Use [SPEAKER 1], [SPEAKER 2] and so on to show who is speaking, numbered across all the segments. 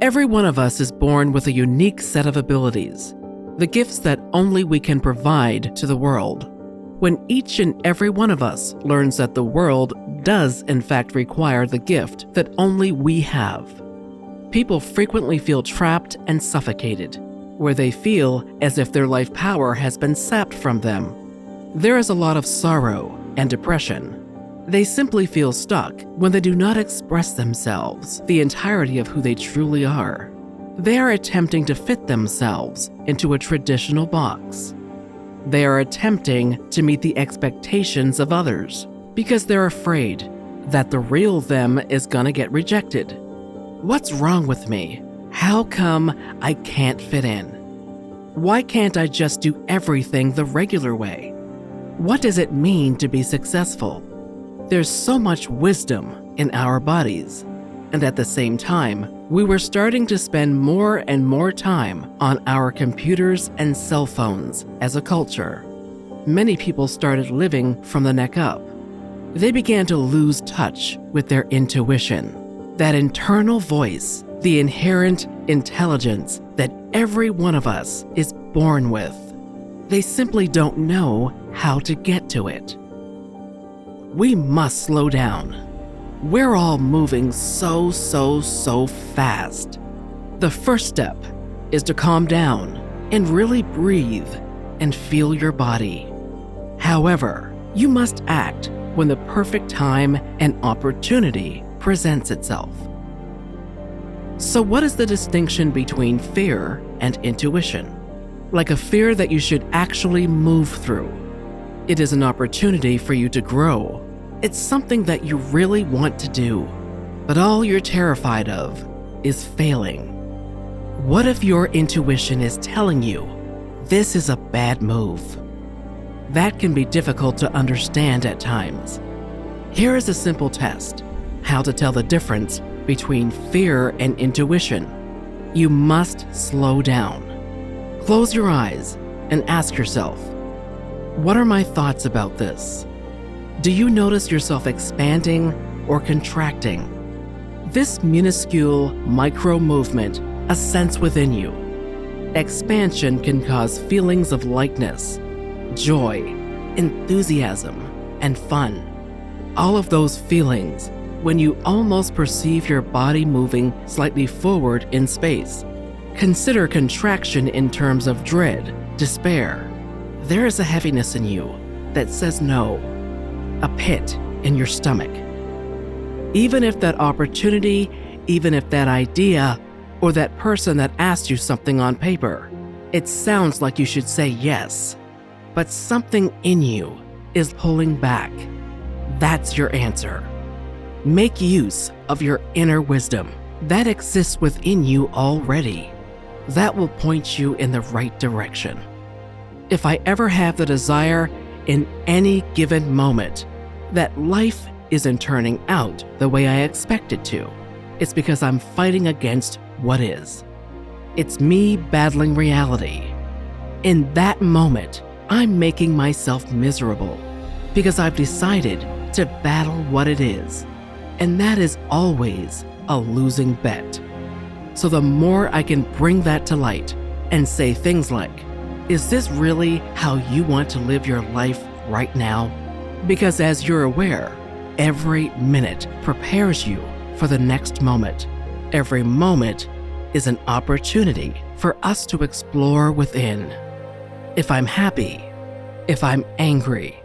[SPEAKER 1] Every one of us is born with a unique set of abilities, the gifts that only we can provide to the world. When each and every one of us learns that the world does in fact require the gift that only we have, people frequently feel trapped and suffocated, where they feel as if their life power has been sapped from them. There is a lot of sorrow and depression. They simply feel stuck when they do not express themselves, the entirety of who they truly are. They are attempting to fit themselves into a traditional box. They are attempting to meet the expectations of others because they're afraid that the real them is gonna get rejected. What's wrong with me? How come I can't fit in? Why can't I just do everything the regular way? What does it mean to be successful? There's so much wisdom in our bodies, and at the same time, we were starting to spend more and more time on our computers and cell phones as a culture. Many people started living from the neck up. They began to lose touch with their intuition, that internal voice, the inherent intelligence that every one of us is born with. They simply don't know how to get to it. We must slow down. We're all moving so fast. The first step is to calm down and really breathe and feel your body. However, you must act when the perfect time and opportunity presents itself. So what is the distinction between fear and intuition? Like a fear that you should actually move through. It is an opportunity for you to grow. It's something that you really want to do, but all you're terrified of is failing. What if your intuition is telling you this is a bad move? That can be difficult to understand at times. Here is a simple test, how to tell the difference between fear and intuition. You must slow down. Close your eyes and ask yourself, what are my thoughts about this? Do you notice yourself expanding or contracting? This minuscule micro movement, a sense within you. Expansion can cause feelings of lightness, joy, enthusiasm, and fun. All of those feelings when you almost perceive your body moving slightly forward in space. Consider contraction in terms of dread, despair. There is a heaviness in you that says no, a pit in your stomach. Even if that opportunity, even if that idea, or that person that asked you something on paper, it sounds like you should say yes, but something in you is pulling back. That's your answer. Make use of your inner wisdom that exists within you already. That will point you in the right direction. If I ever have the desire in any given moment that life isn't turning out the way I expect it to, it's because I'm fighting against what is. It's me battling reality. In that moment, I'm making myself miserable because I've decided to battle what it is, and that is always a losing bet. So the more I can bring that to light and say things like, is this really how you want to live your life right now? Because as you're aware, every minute prepares you for the next moment. Every moment is an opportunity for us to explore within. If I'm happy, if I'm angry,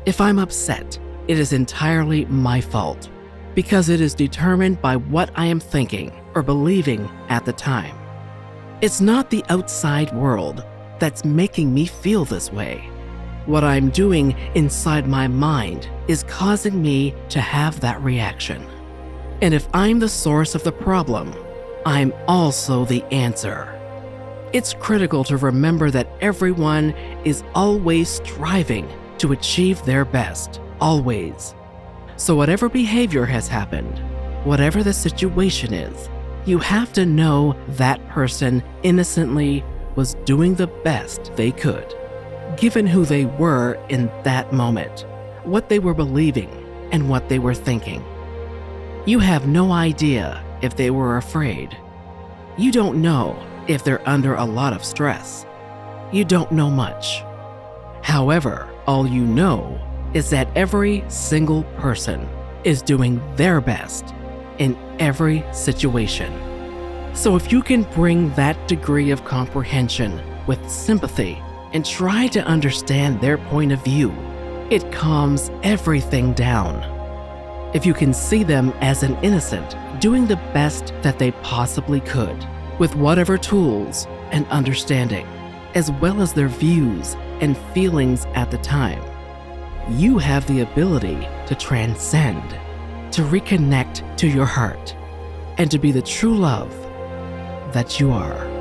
[SPEAKER 1] if I'm upset, it is entirely my fault because it is determined by what I am thinking or believing at the time. It's not the outside world that's making me feel this way. What I'm doing inside my mind is causing me to have that reaction. And if I'm the source of the problem, I'm also the answer. It's critical to remember that everyone is always striving to achieve their best, always. So whatever behavior has happened, whatever the situation is, you have to know that person innocently was doing the best they could, given who they were in that moment, what they were believing, and what they were thinking. You have no idea if they were afraid. You don't know if they're under a lot of stress. You don't know much. However, all you know is that every single person is doing their best in every situation. So if you can bring that degree of comprehension with sympathy and try to understand their point of view, it calms everything down. If you can see them as an innocent doing the best that they possibly could with whatever tools and understanding, as well as their views and feelings at the time, you have the ability to transcend, to reconnect to your heart, and to be the true love that you are.